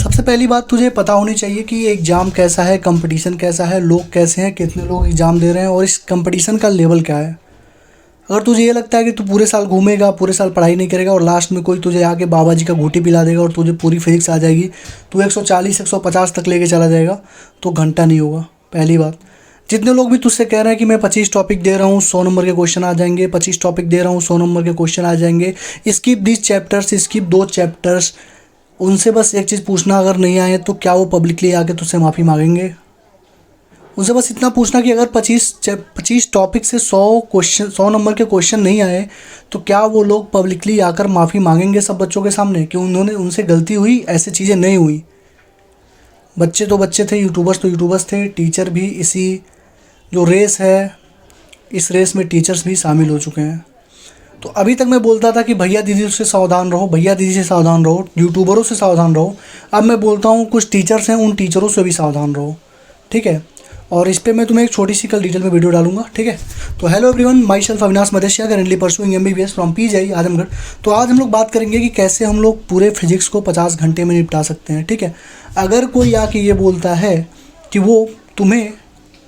सबसे पहली बात तुझे पता होनी चाहिए कि ये एग्ज़ाम कैसा है, कंपटीशन कैसा है, लोग कैसे हैं, कितने लोग एग्ज़ाम दे रहे हैं और इस कंपटीशन का लेवल क्या है। अगर तुझे ये लगता है कि तू पूरे साल घूमेगा, पूरे साल पढ़ाई नहीं करेगा और लास्ट में कोई तुझे आके बाबा जी का घूंटी पिला देगा और तुझे पूरी फिजिक्स आ जाएगी, तू 140 150 तक लेके चला जाएगा, तो घंटा नहीं होगा। पहली बात, जितने लोग भी तुझसे कह रहे हैं कि मैं 25 टॉपिक दे रहा हूँ, 100 नंबर के क्वेश्चन आ जाएंगे, 25 टॉपिक दे रहा हूँ, 100 नंबर के क्वेश्चन आ जाएंगे, skip this chapters, skip 2 chapters, उनसे बस एक चीज़ पूछना, अगर नहीं आए तो क्या वो पब्लिकली आके तुझसे माफ़ी मांगेंगे? उनसे बस इतना पूछना कि अगर 25 टॉपिक से 100 नंबर के क्वेश्चन नहीं आए तो क्या वो लोग पब्लिकली आकर माफ़ी मांगेंगे सब बच्चों के सामने कि उन्होंने उनसे गलती हुई, ऐसी चीज़ें नहीं हुई। बच्चे तो बच्चे थे, यूट्यूबर्स तो यूट्यूबर्स थे, टीचर भी इसी जो रेस है, इस रेस में टीचर्स भी शामिल हो चुके हैं। तो अभी तक मैं बोलता था कि भैया दीदी से सावधान रहो, भैया दीदी से सावधान रहो, यूट्यूबरों से सावधान रहो। अब मैं बोलता हूँ कुछ टीचर्स हैं, उन टीचरों से भी सावधान रहो, ठीक है। और इस पे मैं तुम्हें एक छोटी सी कल डिटेल में वीडियो डालूंगा, ठीक है। तो hello everyone, myself Avinash Madeshiya, currently pursuing MBBS from PGI Azamgarh. तो आज हम लोग बात करेंगे कि कैसे हम लोग पूरे फिजिक्स को 50 घंटे में निपटा सकते हैं, ठीक है। अगर कोई आके ये बोलता है कि वो तुम्हें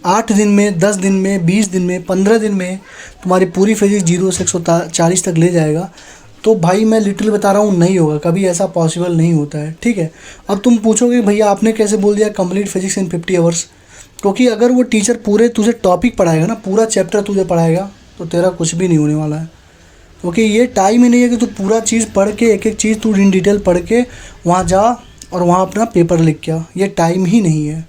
8 दिन में, 10 दिन में, 20 दिन में, 15 दिन में तुम्हारी पूरी फिजिक्स 0 से 140 तक ले जाएगा, तो भाई मैं लिटरली बता रहा हूँ नहीं होगा, कभी ऐसा पॉसिबल नहीं होता है, ठीक है। अब तुम पूछोगे भैया आपने कैसे बोल दिया कंप्लीट फिजिक्स इन 50 आवर्स, क्योंकि अगर वो टीचर पूरे तुझे टॉपिक पढ़ाएगा ना, पूरा चैप्टर तुझे पढ़ाएगा, तो तेरा कुछ भी नहीं होने वाला है। क्योंकि ये टाइम ही नहीं है कि तू पूरा चीज़ पढ़ के, एक एक चीज़ तू इन डिटेल पढ़ के वहाँ जा और वहाँ अपना पेपर लिख के आ, ये टाइम ही नहीं है,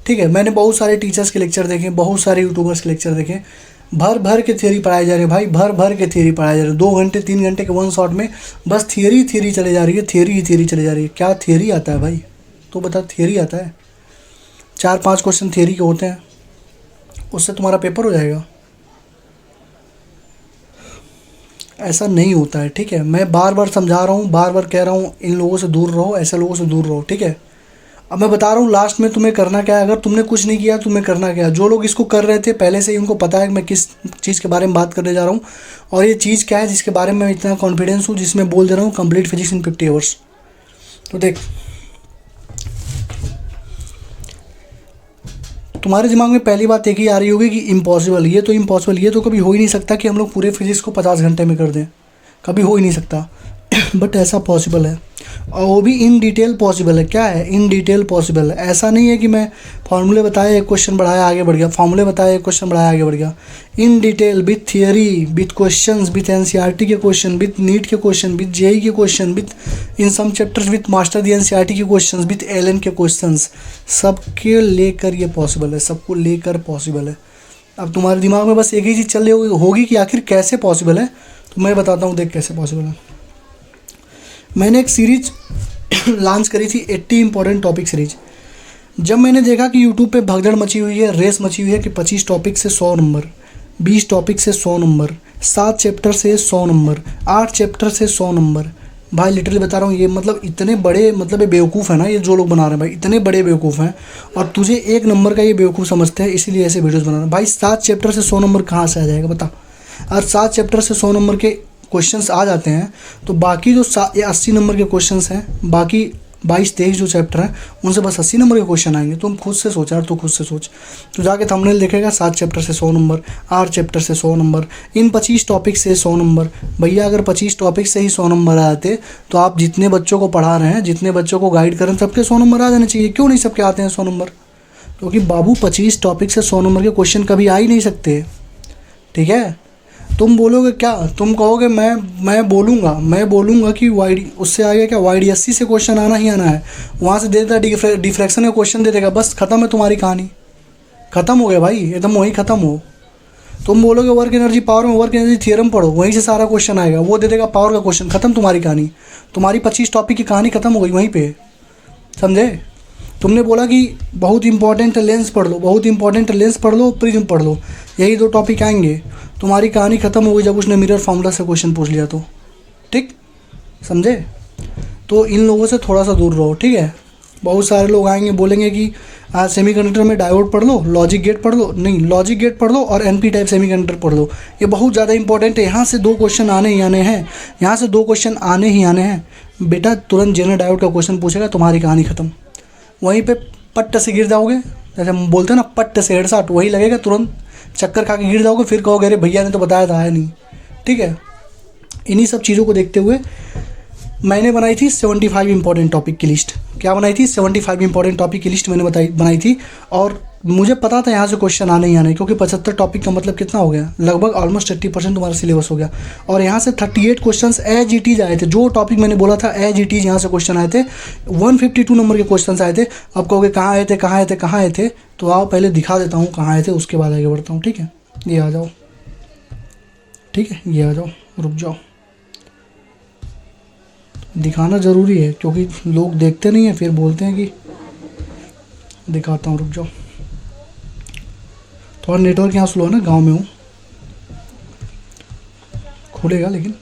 ठीक है। मैंने बहुत सारे टीचर्स के लेक्चर देखे, बहुत सारे यूट्यूबर्स के लेक्चर देखे, भर भर के थियरी पढ़ाए जा रहे हैं भाई, भर भर के थियरी पढ़ाए जा रहे हैं। 2 घंटे 3 घंटे के वन शॉट में बस थियरी चले जा रही है, थियरी चले जा रही है। क्या थियरी आता है भाई, तो बता, थियरी आता है? 4-5 क्वेश्चन थियरी के होते हैं, उससे तुम्हारा पेपर हो जाएगा? ऐसा नहीं होता है, ठीक है। मैं बार बार समझा रहा हूँ, बार बार कह रहा हूँ, इन लोगों से दूर रहो, ऐसे लोगों से दूर रहो, ठीक है। अब मैं बता रहा हूँ लास्ट में तुम्हें करना क्या है। अगर तुमने कुछ नहीं किया तुम्हें करना क्या है। जो लोग इसको कर रहे थे पहले से ही उनको पता है कि मैं किस चीज़ के बारे में बात करने जा रहा हूँ और ये चीज़ क्या है जिसके बारे में मैं इतना कॉन्फिडेंस हूँ, जिसमें बोल दे रहा हूँ कंप्लीट फिजिक्स इन 50 आवर्स। तो देख, तुम्हारे दिमाग में पहली बात एक ही आ रही होगी कि इम्पॉसिबल, ये तो इम्पॉसिबल, ये तो कभी हो ही नहीं सकता कि हम लोग पूरे फिजिक्स को 50 घंटे में कर दें, कभी हो ही नहीं सकता। बट ऐसा पॉसिबल है, और वो भी इन डिटेल पॉसिबल है। क्या है? इन डिटेल पॉसिबल है। ऐसा नहीं है कि मैं फार्मूले बताया, एक क्वेश्चन बढ़ाया आगे बढ़ गया, फार्मूले बताया, एक क्वेश्चन बढ़ाया आगे बढ़ गया। In detail, with theory, with questions, with NCERT के क्वेश्चन, विथ नीट के क्वेश्चन, विथ JEE के question, with in some chapters, with master the NCERT के क्वेश्चन, विथ LN के क्वेश्चन, सबके लेकर ये पॉसिबल है, सबको लेकर पॉसिबल है। अब तुम्हारे दिमाग में बस एक ही चीज़ चल रही होगी कि आखिर कैसे पॉसिबल है। तो मैं बताता हूँ, देख कैसे पॉसिबल है। मैंने एक सीरीज लॉन्च करी थी, 80 इंपॉर्टेंट टॉपिक सीरीज। जब मैंने देखा कि यूट्यूब पे भगदड़ मची हुई है, रेस मची हुई है कि 25 टॉपिक से 100 नंबर, 20 टॉपिक से 100 नंबर, 7 चैप्टर से 100 नंबर, 8 चैप्टर से 100 नंबर, भाई लिटरली बता रहा हूँ, ये मतलब इतने बड़े, मतलब ये बेवकूफ़ है ना, ये जो लोग बना रहे हैं भाई, इतने बड़े बेवकूफ़ हैं और तुझे 1 नंबर का ये बेवकूफ़ समझते हैं, इसीलिए ऐसे वीडियोज़ बना रहे हैं। भाई 7 चैप्टर से 100 नंबर कहाँ से आ जाएगा बता। और 7 चैप्टर से 100 नंबर के क्वेश्चंस आ जाते हैं तो बाकी जो 80 नंबर के क्वेश्चंस हैं, बाकी 22-23 जो चैप्टर हैं उनसे बस 80 नंबर के क्वेश्चन आएंगे। तुम खुद से सोच यार, तू खुद से सोच, तो जाके थंबनेल देखेगा 7 चैप्टर से 100 नंबर, 8 चैप्टर से 100 नंबर, इन 25 टॉपिक से 100 नंबर। भैया अगर 25 टॉपिक से ही 100 नंबर आ जाते तो आप जितने बच्चों को पढ़ा रहे हैं, जितने बच्चों को गाइड कर रहे हैं, सबके 100 नंबर आ जाने चाहिए। क्यों नहीं सबके आते हैं 100 नंबर? क्योंकि बाबू 25 टॉपिक से 100 नंबर के क्वेश्चन कभी आ ही नहीं सकते, ठीक है। तुम बोलोगे क्या, तुम कहोगे मैं बोलूँगा कि वाइड, उससे आगे क्या YDSC से क्वेश्चन आना ही आना है, वहाँ से दे देता डिफ्रैक्शन का क्वेश्चन दे देगा, बस खत्म है तुम्हारी कहानी, खत्म हो गया भाई, एकदम वही खत्म हो। तुम बोलोगे वर्क एनर्जी पावर में वर्क एनर्जी थ्योरम पढ़ो, वहीं से सारा क्वेश्चन आएगा, वो दे देगा पावर का क्वेश्चन, खत्म तुम्हारी कहानी, तुम्हारी 25 टॉपिक की कहानी खत्म हो गई वहीं पे, समझे। तुमने बोला कि बहुत इंपॉर्टेंट लेंस पढ़ लो, बहुत इंपॉर्टेंट लेंस पढ़ लो, प्रिज्म पढ़ लो, यही 2 टॉपिक आएंगे, तुम्हारी कहानी खत्म हो गई जब उसने मिरर फार्मूला से क्वेश्चन पूछ लिया तो, ठीक, समझे। तो इन लोगों से थोड़ा सा दूर रहो, ठीक है। बहुत सारे लोग आएंगे बोलेंगे कि सेमीकंडक्टर में डायोड पढ़ लो, लॉजिक गेट पढ़ लो, नहीं लॉजिक गेट पढ़ लो और NP टाइप सेमीकंडक्टर पढ़ लो, ये बहुत ज़्यादा इंपॉर्टेंट है, यहाँ से 2 क्वेश्चन आने ही आने हैं, यहाँ से 2 क्वेश्चन आने ही आने हैं। बेटा तुरंत जेनर डायोड का क्वेश्चन पूछेगा, तुम्हारी कहानी ख़त्म। वहीं पे पट्ट से गिर जाओगे, जैसे हम बोलते हैं ना पट्ट से हेडशॉट, वही लगेगा, तुरंत चक्कर खा के गिर जाओगे, फिर कहोगे अरे भैया ने तो बताया था, है नहीं। ठीक है, इन्हीं सब चीज़ों को देखते हुए मैंने बनाई थी 75 इंपॉर्टेंट टॉपिक की लिस्ट। क्या बनाई थी? 75 इंपॉर्टेंट टॉपिक की लिस्ट मैंने बनाई थी। और मुझे पता था यहाँ से क्वेश्चन आने ही आने, क्योंकि 75 टॉपिक का मतलब कितना हो गया, लगभग ऑलमोस्ट 80% तुम्हारा सिलेबस हो गया। और यहाँ से 38 क्वेश्चन एज इट इज आए थे, जो टॉपिक मैंने बोला था एज इट इज यहाँ से क्वेश्चन आए थे। 152 नंबर के क्वेश्चन आए थे। अब कहोगे कहाँ आए थे, कहाँ आए थे, कहाँ आए थे, तो आओ पहले दिखा देता हूँ कहाँ आए थे, उसके बाद आगे बढ़ता हूँ। ठीक है, ये आ जाओ। ठीक है, ये आ जाओ, रुक जाओ, दिखाना ज़रूरी है क्योंकि लोग देखते नहीं हैं, फिर बोलते हैं कि दिखाता हूँ, रुक जाओ। थोड़ा नेटवर्क यहाँ स्लो है ना, गांव में हूँ, खुलेगा लेकिन।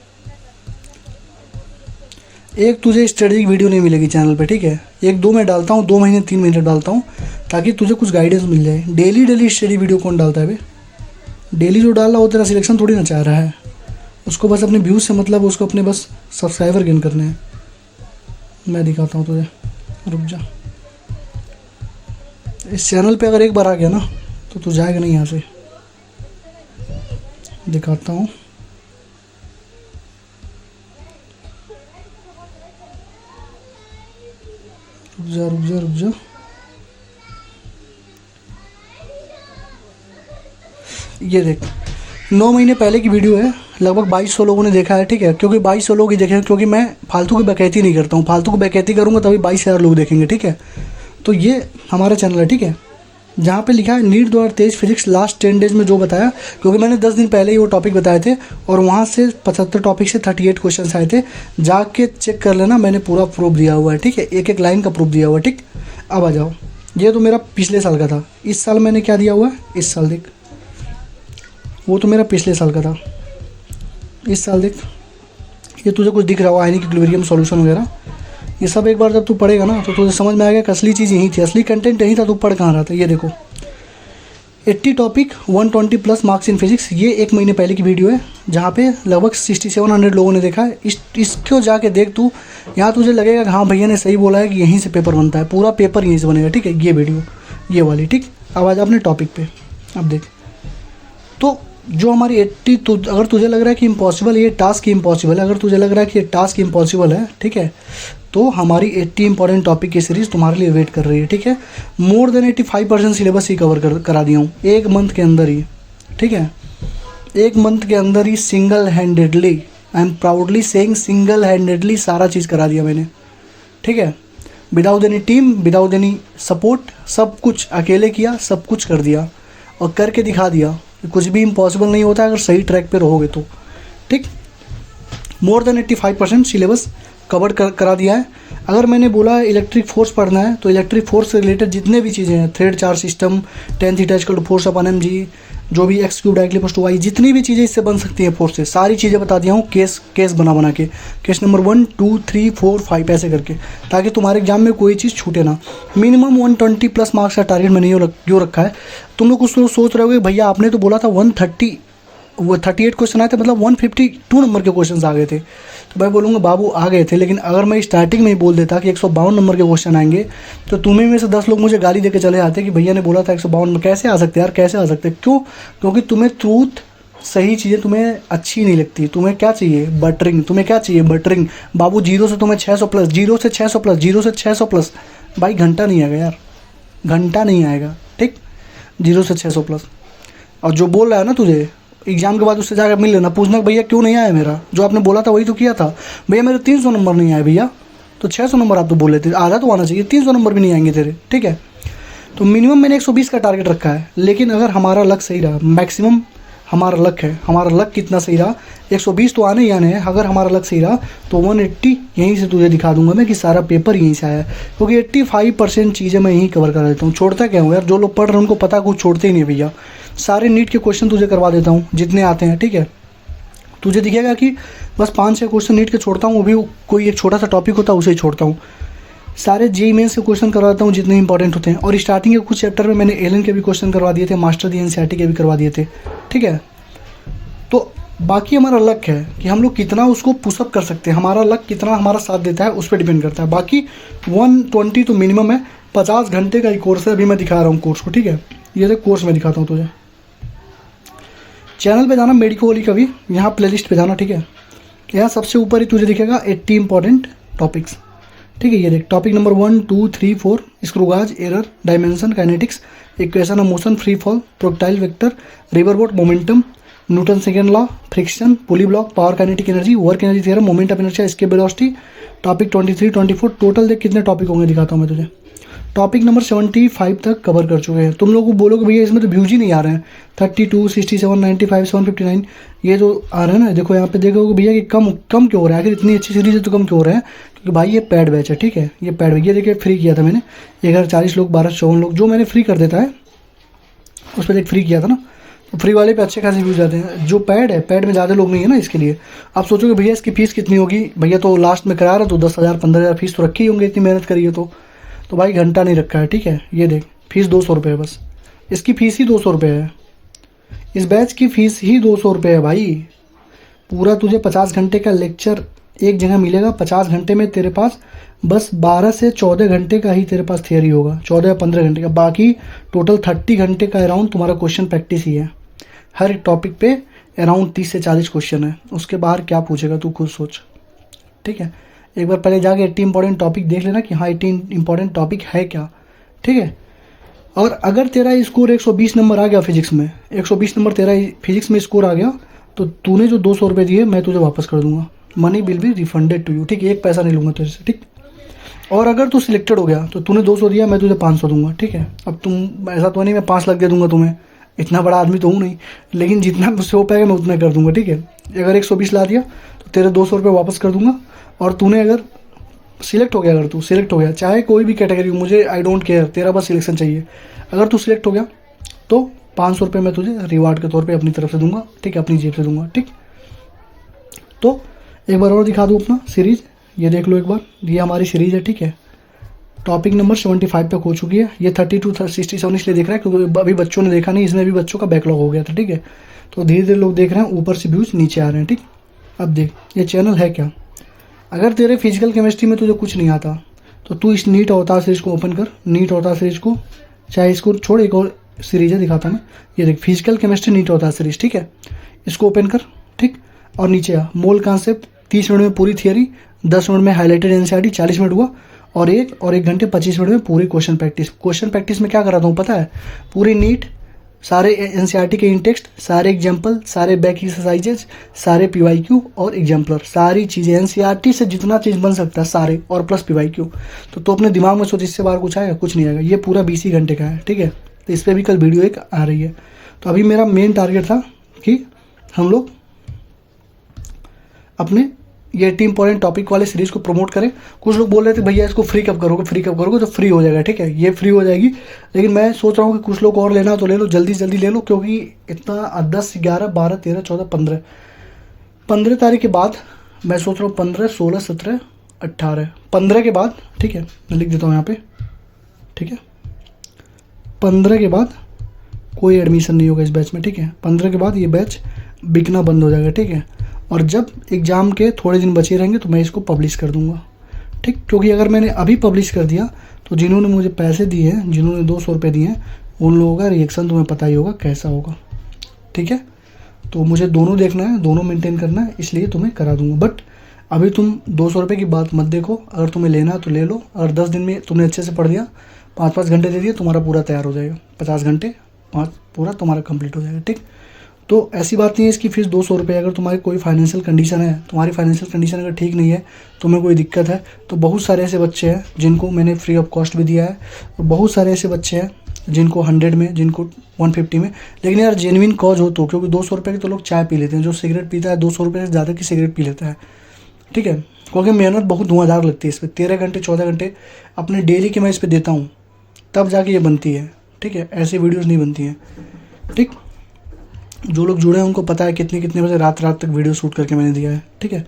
एक तुझे स्ट्रेटेजिक वीडियो नहीं मिलेगी चैनल पे, ठीक है, 1-2 मैं डालता हूँ, 2 महीने 3 महीने डालता हूँ, ताकि तुझे कुछ गाइडेंस मिल जाए। डेली स्टडी वीडियो कौन डालता है भाई? डेली जो डाल रहा हो तेरा सिलेक्शन थोड़ी ना चाह रहा है, उसको बस अपने व्यूज़ से मतलब, उसको अपने बस सब्सक्राइबर गेन करने हैं। मैं दिखाता हूँ तुझे, रुक जा। इस चैनल पे अगर एक बार आ गया ना तो तू जाएगा नहीं यहाँ से। दिखाता हूँ, रुक जा रुक जा रुक जा। ये देख, 9 महीने पहले की वीडियो है, लगभग 2200 लोगों ने देखा है। ठीक है, क्योंकि 2200 लोग ही देखे हैं, क्योंकि मैं फालतू की बकैती नहीं करता हूँ। फालतू की बकैती करूँगा तभी 22,000 लोग देखेंगे। ठीक है, तो ये हमारा चैनल है। ठीक है, जहाँ पे लिखा है नीट 2023 फिजिक्स लास्ट 10 डेज में जो बताया, क्योंकि मैंने 10 दिन पहले ही वो टॉपिक बताए थे और वहाँ से 75 टॉपिक से 38 क्वेश्चन आए थे। जाके चेक कर लेना, मैंने पूरा प्रूफ दिया हुआ है। ठीक है, एक एक लाइन का प्रूफ दिया हुआ है। ठीक, अब आ जाओ। ये तो मेरा पिछले साल का था, इस साल मैंने क्या दिया हुआ है, इस साल देख, वो तो मेरा पिछले साल का था, इस साल देख। ये तुझे कुछ दिख रहा होगा, आयनिक इक्विलिब्रियम सॉल्यूशन वगैरह, ये सब एक बार जब तू पढ़ेगा ना तो तुझे समझ में आएगा कि असली चीज़ यही थी, असली कंटेंट यही था, तू पढ़ कहाँ रहा था। ये देखो, 80 टॉपिक 120+ मार्क्स इन फिजिक्स, ये 1 महीने पहले की वीडियो है, जहाँ पे लगभग 6700 लोगों ने देखा है। इसको जाके देख तू, यहाँ तुझे लगेगा कि हाँ भैया ने सही बोला है कि यहीं से पेपर बनता है, पूरा पेपर यहीं से बनेगा। ठीक है, ये वीडियो ये वाली। ठीक, अब आ जा अपने टॉपिक पे। अब देख, तो जो हमारी 80, तो अगर तुझे लग रहा है कि इम्पॉसिबल, ये टास्क इम्पॉसिबल है, अगर तुझे लग रहा है कि ये टास्क इम्पॉसिबल है, ठीक है, तो हमारी 80 इंपॉर्टेंट टॉपिक की सीरीज़ तुम्हारे लिए वेट कर रही है। ठीक है, मोर देन 85% सिलेबस ही कवर करा दिया हूँ 1 मंथ के अंदर ही। ठीक है, 1 मंथ के अंदर ही single handedly, I am proudly saying single handedly सारा चीज़ करा दिया मैंने। ठीक है, without any team, without any support, सब कुछ अकेले किया, सब कुछ कर दिया और करके दिखा दिया। कुछ भी इम्पॉसिबल नहीं होता अगर सही ट्रैक पे रहोगे तो। ठीक, मोर देन 85% सिलेबस कवर करा दिया है। अगर मैंने बोला इलेक्ट्रिक फोर्स पढ़ना है तो इलेक्ट्रिक फोर्स से रिलेटेड जितने भी चीज़ें हैं, thread charge system, 10 theta equal to force upon mg, जो भी x cube directly equal to y, जितनी भी चीज़ें इससे बन सकती हैं फोर्स से, सारी चीज़ें बता दिया हूँ केस बना के, केस नंबर 1 2 3 4 5 ऐसे करके, ताकि तुम्हारे एग्जाम में कोई चीज़ छूटे ना। मिनिमम 120+ मार्क्स का टारगेट मैंने क्यों रखा है। तुम लोग कुछ लोग सोच रहे हो भैया आपने तो बोला था 38 क्वेश्चन आए थे, मतलब 152 नंबर के क्वेश्चन आ गए थे। तो मैं बोलूँगा बाबू आ गए थे, लेकिन अगर मैं स्टार्टिंग में ही बोल देता कि 152 नंबर के क्वेश्चन आएंगे तो तुम्हें में से 10 लोग मुझे गाली देके चले जाते कि भैया ने बोला था 152 में कैसे आ सकते यार, कैसे आ सकते। क्यों? क्योंकि तुम्हें ट्रूथ, सही चीज़ें तुम्हें अच्छी नहीं लगती। तुम्हें क्या चाहिए? बटरिंग। तुम्हें क्या चाहिए? बटरिंग। बाबू 0 से तुम्हें 600+, 0 से 600+, 0 से 600+। भाई घंटा नहीं आएगा यार, घंटा नहीं आएगा। ठीक, 0 से 600+। और जो बोल रहा है ना तुझे, एग्जाम के बाद उससे जाकर मिल लेना, पूछना भैया क्यों नहीं आया मेरा, जो आपने बोला था वही तो किया था। भैया मेरे 300 नंबर नहीं आए भैया, तो 600 नंबर आप तो बोल लेते, आधा तो आना चाहिए, 300 नंबर भी नहीं आएंगे तेरे। ठीक है, तो मिनिमम मैंने 120 का टारगेट रखा है। लेकिन अगर हमारा लक सही रहा, मैक्सिमम हमारा लक है, हमारा लक कितना सही रहा, 120 तो आने ही आने हैं। अगर हमारा लक सही रहा तो 180 यहीं से तुझे दिखा दूंगा मैं कि सारा पेपर यहीं से आया है, क्योंकि 85% चीज़ें मैं यहीं कवर करा देता हूँ। छोड़ता क्या हूँ यार, जो लोग पढ़ रहे हैं उनको पता कुछ छोड़ते ही नहीं भैया। सारे नीट के क्वेश्चन तुझे करवा देता हूँ जितने आते हैं। ठीक है, तुझे दिखेगा कि बस 5-6 क्वेश्चन नीट के छोड़ता हूँ, वो भी कोई एक छोटा सा टॉपिक होता है उसे ही छोड़ता हूँ। सारे जेईई मेंस के क्वेश्चन करवाता हूँ जितने इंपॉर्टेंट होते हैं। और स्टार्टिंग के कुछ चैप्टर में मैंने एलन के भी क्वेश्चन करवा दिए थे, मास्टर दी एनसीईआरटी के भी करवा दिए थे। ठीक है, तो बाकी हमारा लक है कि हम लोग कितना उसको पुशअप कर सकते हैं, हमारा लक कितना हमारा साथ देता है उस पर डिपेंड करता है। बाकी 120 तो मिनिमम है। 50 घंटे का ही कोर्स है। अभी मैं दिखा रहा हूँ कोर्स को, ठीक है। ये देख कोर्स मैं दिखाता हूँ तुझे। चैनल पे जाना मेडिको वाली का भी, यहाँ प्लेलिस्ट पे जाना, ठीक है। यहाँ सबसे ऊपर ही तुझे दिखेगा 80 इंपॉर्टेंट टॉपिक्स, ठीक है। ये देख topic number 1 2 3 4 screw gauge, error, dimension, kinetics, equation of motion, free fall, projectile vector, riverboat, momentum, Newton second law, friction, pulley block, power kinetic energy, work energy theorem, moment of inertia, escape velocity. Topic 23 24 total देख कितने topic होंगे दिखाता हूँ मैं तुझे। Topic number 75 तक cover कर चुके हैं। तुम लोग को बोलोगे भैया इसमें तो व्यूज ही नहीं आ रहे हैं। 32 67 95 759 ये जो आ रहे हैं ना, देखो यहाँ पे देखोगे भैया कि कम क्यों हो रहा है। आखिर इतनी अच्छी सीरीज है तो कम क्यों हो रहा है? क्योंकि भाई ये पैड बैच है, ठीक है। ये पैड बैच, ये देखिए फ्री किया था मैंने। 1040 लोग, 1254 लोग, जो मैंने फ्री कर देता है उस पर एक फ्री किया था ना, तो फ्री वाले पे अच्छे खासे व्यूज आते हैं। जो पैड है, पैड में ज़्यादा लोग नहीं है ना, इसके लिए। आप सोचोगे भैया इसकी फीस कितनी होगी? भैया तो लास्ट में करा रहा तो 10,000 15,000 फीस तो रखी ही होंगे, इतनी मेहनत करी है तो भाई घंटा नहीं रखा है, ठीक है। ये देख फीस 200 रुपये है बस, इसकी फ़ीस ही 200 रुपये है। इस बैच की फ़ीस ही 200 रुपये है भाई। पूरा तुझे 50 घंटे का लेक्चर एक जगह मिलेगा। 50 घंटे में तेरे पास बस 12 से 14 घंटे का ही तेरे पास थियरी होगा, 14 या 15 घंटे का। बाकी टोटल 30 घंटे का अराउंड तुम्हारा क्वेश्चन प्रैक्टिस ही है। हर एक टॉपिक पे अराउंड 30 से 40 क्वेश्चन है। उसके बाहर क्या पूछेगा तू खुद सोच, ठीक है। एक बार पहले जाके 80 इंपॉर्टेंट टॉपिक देख लेना कि हाँ 80 इंपॉर्टेंट टॉपिक है क्या, ठीक है। और अगर तेरा स्कोर 120 नंबर आ गया फिजिक्स में, 120 नंबर तेरा फिजिक्स में स्कोर आ गया, तो तूने जो 200 रुपये दिए मैं तुझे वापस कर दूंगा। Money will be refunded to you, ठीक है। एक पैसा नहीं लूँगा तेरे से, ठीक। और अगर तू सिलेक्टेड हो गया तो तूने 200 दिया, मैं तुझे 500 दूंगा, ठीक है। अब तुम ऐसा तो नहीं मैं 5 लाख दे दूंगा तुम्हें, इतना बड़ा आदमी तो हूँ नहीं, लेकिन जितना मुझसे हो पाएगा मैं उतना कर दूंगा, ठीक है। अगर 120 ला दिया तो तेरे 200 रुपये वापस कर दूंगा। और तूने अगर सिलेक्ट हो गया, अगर तू सिलेक्ट हो गया, चाहे कोई भी कैटेगरी हो, मुझे आई डोंट केयर, तेरा बस सिलेक्शन चाहिए। अगर तू सिलेक्ट हो गया तो 500 रुपये मैं तुझे रिवार्ड के तौर पे अपनी तरफ से दूंगा, ठीक है, अपनी जेब से दूंगा, ठीक। तो एक बार और दिखा दूँ अपना सीरीज़, ये देख लो एक बार, ये हमारी सीरीज़ है, ठीक है। टॉपिक नंबर 75 तक हो चुकी है। ये 32 67 इसलिए देख रहा है क्योंकि अभी बच्चों ने देखा नहीं, इसमें भी बच्चों का बैकलॉग हो गया था, ठीक है। तो धीरे धीरे लोग देख रहे हैं, ऊपर से व्यूज़ नीचे आ रहे हैं, ठीक। अब देख ये चैनल है क्या। अगर तेरे फिजिकल केमिस्ट्री में तुझे कुछ नहीं आता तो तू इस नीट अवतार सीरीज को ओपन कर। नीट अवतार सीरीज को, चाहे इसको छोड़, एक और सीरीज है दिखाता मैं। ये देख फिजिकल केमिस्ट्री नीट अवतार सीरीज, ठीक है। इसको ओपन कर, ठीक। और नीचे आ, मोल कॉन्सेप्ट 30 मिनट में पूरी थियरी, 10 मिनट में हाईलाइटेड एनसीईआरटी, 40 मिनट हुआ। और 1 घंटे 25 मिनट में पूरी क्वेश्चन प्रैक्टिस। क्वेश्चन प्रैक्टिस में क्या कराता हूँ पता है? पूरी नीट, सारे एनसीईआरटी के इंटेक्स्ट, सारे एग्जाम्पल, सारे बैक एक्सरसाइजेज, सारे पीवाईक्यू और एग्जाम्पलर, सारी चीज़ें एनसीईआरटी से जितना चीज़ बन सकता है सारे, और प्लस पीवाईक्यू। तो अपने दिमाग में सोच इससे बाहर कुछ आएगा? कुछ नहीं आएगा। ये पूरा 20 घंटे का है, ठीक है। तो इस पर भी कल वीडियो एक आ रही है। तो अभी मेरा मेन टारगेट था कि हम लोग अपने ये 80 इंपॉर्टेंट टॉपिक वाले सीरीज़ को प्रमोट करें। कुछ लोग बोल रहे थे भैया इसको फ्री कब करोगे, फ्री कब करोगे? तो फ्री हो जाएगा, ठीक है, ये फ्री हो जाएगी। लेकिन मैं सोच रहा हूँ कि कुछ लोग और लेना तो ले लो, जल्दी जल्दी ले लो, क्योंकि इतना 10 11 12 13 14 15 तारीख के बाद मैं सोच रहा हूँ 15 16 17 18 15 के बाद, ठीक है, मैं लिख देता हूँ यहाँ पे, ठीक है। 15 के बाद कोई एडमिशन नहीं होगा इस बैच में, ठीक है। 15 के बाद ये बैच बिकना बंद हो जाएगा, ठीक है। और जब एग्ज़ाम के थोड़े दिन बचे रहेंगे तो मैं इसको पब्लिश कर दूंगा, ठीक। क्योंकि अगर मैंने अभी पब्लिश कर दिया तो जिन्होंने मुझे पैसे दिए हैं, जिन्होंने 200 रुपये दिए हैं, उन लोगों का रिएक्शन तुम्हें पता ही होगा कैसा होगा, ठीक है। तो मुझे दोनों देखना है, दोनों मेंटेन करना है, इसलिए तुम्हें करा दूंगा। बट अभी तुम 200 रुपये की बात मत देखो। अगर तुम्हें लेना है तो ले लो। अगर 10 दिन में तुमने अच्छे से पढ़ दिया, 5-5 घंटे दे दिए, तुम्हारा पूरा तैयार हो जाएगा। 50 घंटे 5 पूरा तुम्हारा कंप्लीट हो जाएगा, ठीक। तो ऐसी बात नहीं है इसकी फ़ीस 200 रुपये। अगर तुम्हारी कोई फाइनेंशियल कंडीशन है, तुम्हारी फाइनेंशियल कंडीशन अगर ठीक नहीं है, तुम्हें कोई दिक्कत है, तो बहुत सारे ऐसे बच्चे हैं जिनको मैंने फ्री ऑफ कॉस्ट भी दिया है। और बहुत सारे ऐसे बच्चे हैं जिनको 100 में, जिनको 150 में। लेकिन यार जेन्युइन कॉज हो तो, क्योंकि 200 रुपये की तो लोग चाय पी लेते हैं। जो सिगरेट पीता है 200 रुपये से ज़्यादा की सिगरेट पी लेता है, ठीक है। क्योंकि मेहनत बहुत धुआंधार लगती है इस पर। 13 घंटे 14 घंटे अपने डेली के मैं इस पर देता हूँ, तब जाके ये बनती है, ठीक है। ऐसी वीडियोज़ नहीं बनती हैं, ठीक। जो लोग जुड़े हैं उनको पता है कितने बजे रात तक वीडियो शूट करके मैंने दिया है, ठीक है।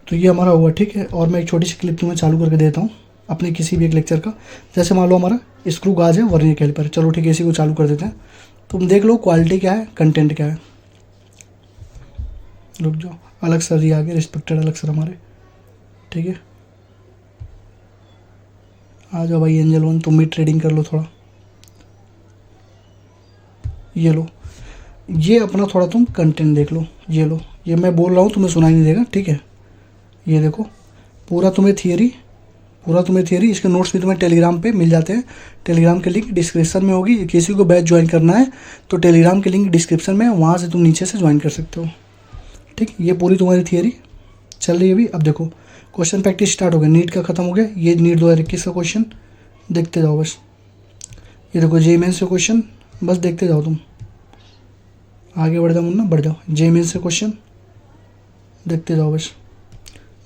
तो ये हमारा हुआ, ठीक है। और मैं एक छोटी सी क्लिप तुम्हें चालू करके देता हूँ अपने किसी भी एक लेक्चर का। जैसे मान लो हमारा स्क्रू गाज है, वर्नियर कैलिपर, चलो ठीक है, इसी को चालू कर देते हैं। तुम देख लो क्वालिटी क्या है, कंटेंट क्या है। रुक जाओ, अलग सर ही आ गए, रिस्पेक्टेड अलग सर हमारे, ठीक है। आ जाओ भाई एंजल वन, तुम भी ट्रेडिंग कर लो थोड़ा। ये लो, ये अपना थोड़ा तुम कंटेंट देख लो। ये लो, ये मैं बोल रहा हूँ तुम्हें सुनाई नहीं देगा, ठीक है। ये देखो पूरा तुम्हें थियरी, इसके नोट्स भी तुम्हें टेलीग्राम पे मिल जाते हैं। टेलीग्राम की लिंक डिस्क्रिप्शन में होगी। किसी को बैच ज्वाइन करना है तो टेलीग्राम की लिंक डिस्क्रिप्शन में है, वहाँ से तुम नीचे से ज्वाइन कर सकते हो, ठीक। ये पूरी तुम्हारी थियरी चल रही है अभी। अब देखो क्वेश्चन प्रैक्टिस स्टार्ट हो गया, नीट का खत्म हो गया। ये नीट 2021 का क्वेश्चन देखते जाओ बस। ये देखो जेईई मेंस से क्वेश्चन, बस देखते जाओ तुम, आगे बढ़ जाओ मुन्ना, बढ़ जाओ। जेईई मेंस से क्वेश्चन देखते जाओ बस।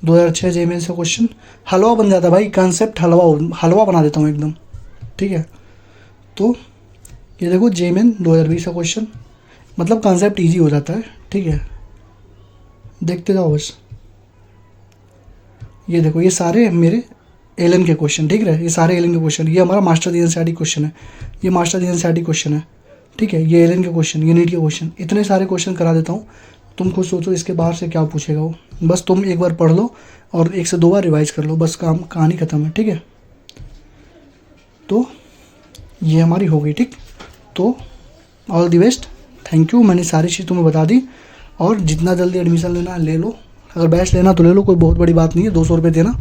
2006 जेईई मेंस से क्वेश्चन हलवा बन जाता है भाई, कॉन्सेप्ट हलवा बना देता हूँ एकदम, ठीक है। तो ये देखो जेईई मेन 2020 का क्वेश्चन, मतलब कॉन्सेप्ट ईजी हो जाता है, ठीक है। देखते जाओ बस। ये देखो ये सारे मेरे एलएन के क्वेश्चन, ठीक है। ये सारे एलएन के क्वेश्चन, ये हमारा मास्टर एनसीईआरटी क्वेश्चन है, ये मास्टर एनसीईआरटी क्वेश्चन है, ठीक है। ये एलएन के क्वेश्चन, ये नीट के क्वेश्चन, इतने सारे क्वेश्चन करा देता हूँ। तुम खुद सोचो इसके बाहर से क्या पूछेगा वो, बस तुम एक बार पढ़ लो और 1 से 2 बार रिवाइज कर लो, बस काम कहानी ख़त्म है, ठीक है। तो ये हमारी हो गई, ठीक। तो all the best, thank you. मैंने सारी चीज़ तुम्हें बता दी, और जितना जल्दी एडमिशन लेना ले लो, अगर बैच लेना तो ले लो, कोई बहुत बड़ी बात नहीं है, 200 रुपये देना,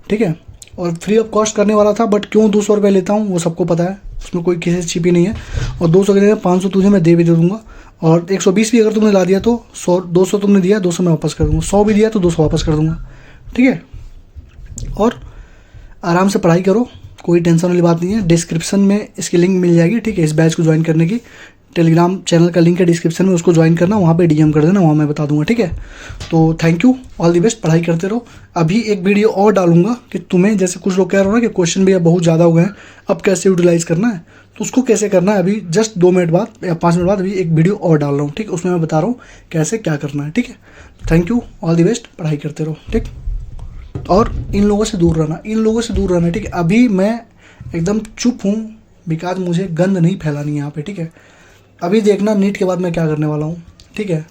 ठीक है। और फ्री ऑफ कॉस्ट करने वाला था, बट क्यों 200 रुपये लेता हूँ वो सबको पता है, उसमें कोई किसी से छिपी नहीं है। और 200 के जगह 500 तुझे मैं दे भी दे दूँगा, और 120 भी अगर तुमने ला दिया तो 200 तुमने दिया, 200 मैं वापस कर दूँगा, 100 भी दिया तो 200 वापस कर दूँगा, ठीक है। और आराम से पढ़ाई करो, कोई टेंशन वाली बात नहीं है। डिस्क्रिप्शन में इसकी लिंक मिल जाएगी, ठीक है। इस बैच को ज्वाइन करने की टेलीग्राम चैनल का लिंक है डिस्क्रिप्शन में, उसको ज्वाइन करना, वहाँ पे डीएम कर देना, वहाँ मैं बता दूंगा, ठीक है। तो thank you, all the best, पढ़ाई करते रहो। अभी एक वीडियो और डालूंगा कि तुम्हें, जैसे कुछ लोग कह रहे हो ना कि क्वेश्चन भी अब बहुत ज़्यादा हो गए हैं, अब कैसे यूटिलाइज़ करना है, तो उसको कैसे करना है, अभी जस्ट 2 मिनट बाद या 5 मिनट बाद अभी एक वीडियो और डाल रहा हूँ, ठीक। उसमें मैं बता रहा हूँ कैसे क्या करना है, ठीक है। Thank you, all the best, पढ़ाई करते रहो, ठीक। और इन लोगों से दूर रहना, ठीक है। अभी मैं एकदम चुप हूँ, बिकॉज मुझे गंद नहीं फैलानी यहाँ पे, ठीक है। अभी देखना नीट के बाद मैं क्या करने वाला हूँ, ठीक है।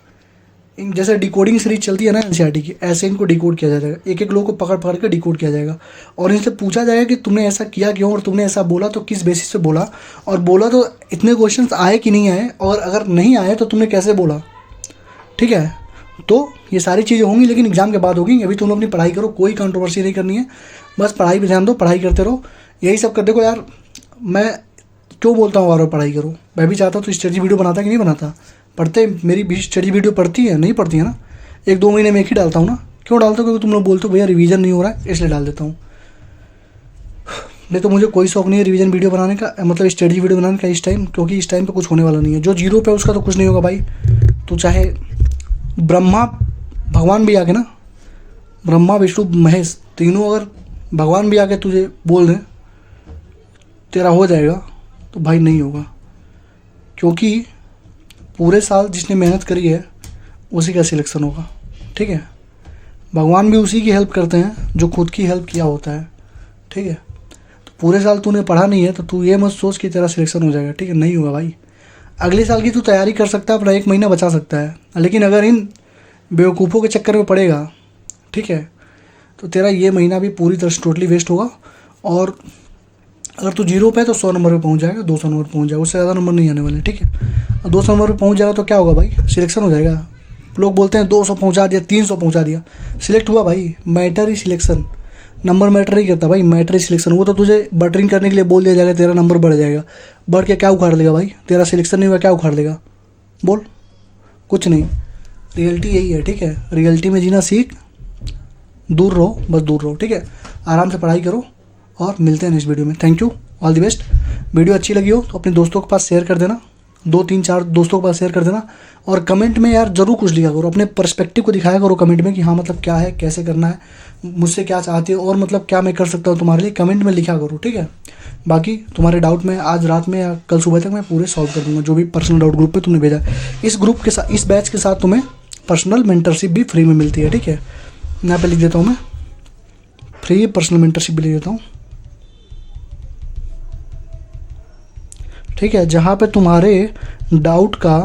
जैसे डिकोडिंग सीरीज चलती है ना एनसीईआरटी की, ऐसे इनको डिकोड किया जाएगा, एक एक लोगों को पकड़ पकड़ के डिकोड किया जाएगा, और इनसे पूछा जाएगा कि तुमने ऐसा किया क्यों, और तुमने ऐसा बोला तो किस बेसिस से बोला, और बोला तो इतने क्वेश्चंस आए कि नहीं आए, और अगर नहीं आए तो तुमने कैसे बोला, ठीक है। तो ये सारी चीज़ें होंगी, लेकिन एग्जाम के बाद होगी। अभी तुम लोग अपनी पढ़ाई करो, कोई कंट्रोवर्सी नहीं करनी है, बस पढ़ाई पे ध्यान दो, पढ़ाई करते रहो, यही सब कर। देखो यार, मैं क्यों बोलता हूँ बार बार पढ़ाई करो, मैं भी चाहता तो स्टडी वीडियो बनाता कि नहीं बनाता, पढ़ते मेरी भी स्टडी वीडियो पढ़ती है, नहीं पढ़ती है ना, 1-2 महीने में एक ही डालता हूँ ना। क्यों डालता हूँ? क्योंकि तुम लोग बोलते हो भैया रिवीजन नहीं हो रहा है, इसलिए डाल देता हूँ। नहीं तो मुझे कोई शौक नहीं है रिवीजन वीडियो बनाने का, मतलब स्टडी वीडियो बनाने का इस टाइम, क्योंकि इस टाइम पे कुछ होने वाला नहीं है। जो जीरो पे उसका तो कुछ नहीं होगा भाई। तो चाहे ब्रह्मा भगवान भी आके ना, ब्रह्मा विष्णु महेश तीनों अगर भगवान भी आके तुझे बोल दें तेरा हो जाएगा, तो भाई नहीं होगा, क्योंकि पूरे साल जिसने मेहनत करी है उसी का सिलेक्शन होगा, ठीक है। भगवान भी उसी की हेल्प करते हैं जो खुद की हेल्प किया होता है, ठीक है। तो पूरे साल तूने पढ़ा नहीं है तो तू ये मत सोच कि तेरा सिलेक्शन हो जाएगा, ठीक है, नहीं होगा भाई। अगले साल की तू तैयारी कर सकता है, अपना 1 महीना बचा सकता है, लेकिन अगर इन बेवकूफ़ों के चक्कर में पड़ेगा, ठीक है, तो तेरा ये महीना भी पूरी तरह से टोटली वेस्ट होगा। और अगर तू जीरो पे है तो 100 नंबर पे पहुंच जाएगा, 200 नंबर पहुंच जाएगा, उससे ज़्यादा नंबर नहीं आने वाले, ठीक है। और 200 नंबर पे पहुंच जाएगा तो क्या होगा भाई, सिलेक्शन हो जाएगा। लोग बोलते हैं 200 पहुंचा दिया, 300 पहुंचा दिया, सिलेक्ट हुआ भाई। मैटर ही सिलेक्शन, नंबर मैटर नहीं करता भाई, मैटर ही सिलेक्शन। वो तो तुझे बटरिंग करने के लिए बोल दिया जाएगा, तेरा नंबर बढ़ जाएगा, बढ़ के क्या उखाड़ लेगा भाई, तेरा सिलेक्शन नहीं हुआ क्या उखाड़ लेगा, बोल, कुछ नहीं। रियलिटी यही है, ठीक है। रियलिटी में जीना सीख, दूर रहो, बस दूर रहो, ठीक है। आराम से पढ़ाई करो, और मिलते हैं नेक्स्ट वीडियो में। Thank you, all the best. Video अच्छी लगी हो तो अपने दोस्तों के पास शेयर कर देना, 2-3-4 दोस्तों के पास शेयर कर देना। और कमेंट में यार ज़रूर कुछ लिखा करो, अपने पर्सपेक्टिव को दिखाया करो कमेंट में कि हाँ मतलब क्या है, कैसे करना है, मुझसे क्या चाहते हो, और मतलब क्या मैं कर सकता हूँ तुम्हारे लिए, कमेंट में लिखा करो, ठीक है। बाकी तुम्हारे डाउट में आज रात में या कल सुबह तक मैं पूरे सॉल्व कर दूँगा, जो भी पर्सनल डाउट ग्रुप पर तुमने भेजा। इस ग्रुप के साथ, इस बैच के साथ तुम्हें पर्सनल मेंटरशिप भी फ्री में मिलती है, ठीक है। यहाँ पे लिख देता हूँ, मैं फ्री पर्सनल मेंटरशिप भी लिख देता हूँ, ठीक है। जहाँ पे तुम्हारे डाउट का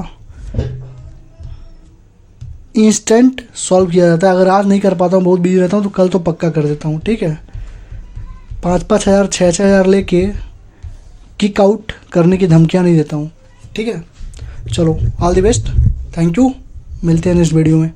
इंस्टेंट सॉल्व किया जाता है। अगर आज नहीं कर पाता हूँ, बहुत बिजी रहता हूँ, तो कल तो पक्का कर देता हूँ, ठीक है। 5-5 हज़ार 6-6 हज़ार लेके किक आउट करने की धमकियाँ नहीं देता हूँ, ठीक है। चलो, all the best, thank you, मिलते हैं नेक्स्ट वीडियो में।